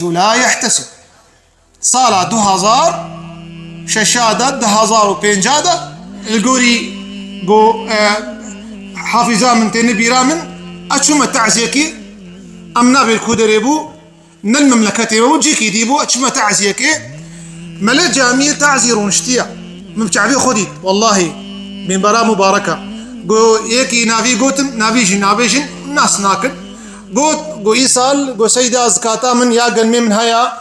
لا يحتسب صالة 2000 ششادة 2050 الجوري جو حافظا من تنبي رامن أشوم تعزيكي أمنا بالكودريبو من المملكة وجيكي ديبو أشوم تعزيكي ملا جميل تعزيرون اشتيا مبتعبي خديت والله من برا مباركة جو يكي نافي قوتم نافيجن نافيجن ناس ناكل جو إيصال جو سيدة زكاتا من يا قلمي من هيا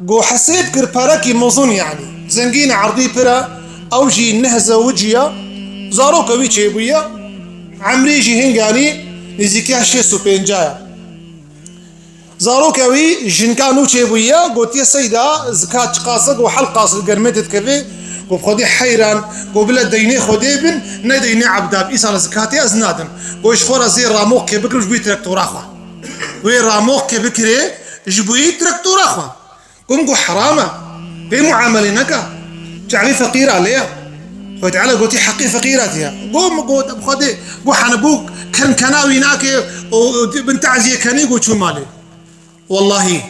جو حسيب كرباركي موزون يعني زنقين عرضي برا أو جي نهزة وجيا زارو كوي تشيبويا عمري جي هنغاني نزيكي شيسو بينجايا زارو كوي جنكانو تشيبويا قلت يا سيدة زكاة قاصد وحل قاصد قرمتت كفي وبخدي حيران وبلا ديني خدي بن نديني عبداب إيصال زكاتي أزنادم وإيش خورا زي راموك كبكر جبوي تركتور أخوة وي راموك كبكري جبوي تركتور أخوة قم حرامة بمعاملينك تعري فقير عليها وتعالى قلتي حقي فقيراتها قوم بخدي قو حنبوك كان كناوي ناكي وبنت عزيه كاني قو شو مالي والله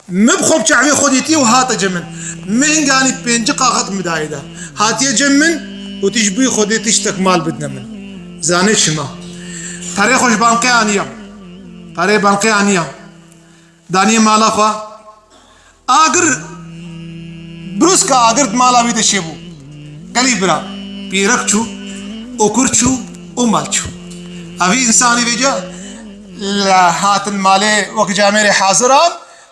ما بخوب تعري خديتي وهات جمن من قاني بينجقا خط مدايدة هاتي جمن وتجبي خدي تشتك مال بدنا من زانيت شما تاريخ وش بانقي انيا تاريخ بانقي انيا داني مالا خوا اگر بروسكا اگر مالا بيد شيبو كاليبرا بيركشو وكرشو ومالشو ابي انساني بيجا لا هات المالي وك جامري حاضران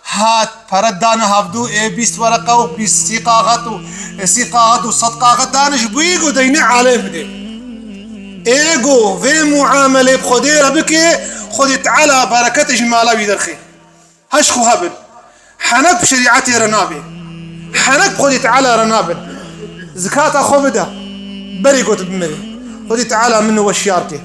هات فردان هافدو بيست ورقه وبيست سيقاغت وصدقاغت دانش بيقو ديني عليه بدي ايجو في معامله بخدي ربك خدي تعالى بركه جماله بيدرخي هشخو هبل حنك بشريعتي رنابي حنك خدي تعالى رنابل زكاة خبده بري قوت بمري خدي تعالى منه وشيارتي